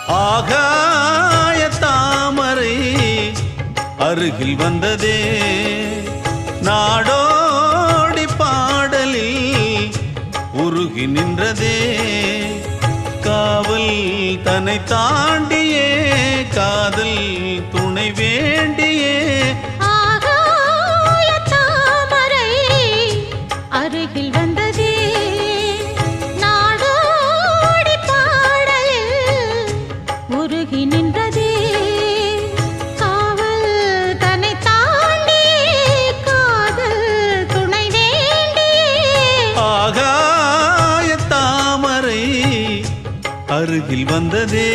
ஆகாய தாமரை அருகில் வந்ததே நாடோடி பாடலில் உருகி நின்றதே காவல் தன்னை தாண்டியே காதல் துணை வேண்டியே ஆகாய தாமரை அருகில் வந்ததே நாடோடி பாடலில் உருகி நின்றதே காவல் தன்னை தாண்டியே காதல் துணை வேண்டியே ஆகாய தாமரை அருகில் வந்ததே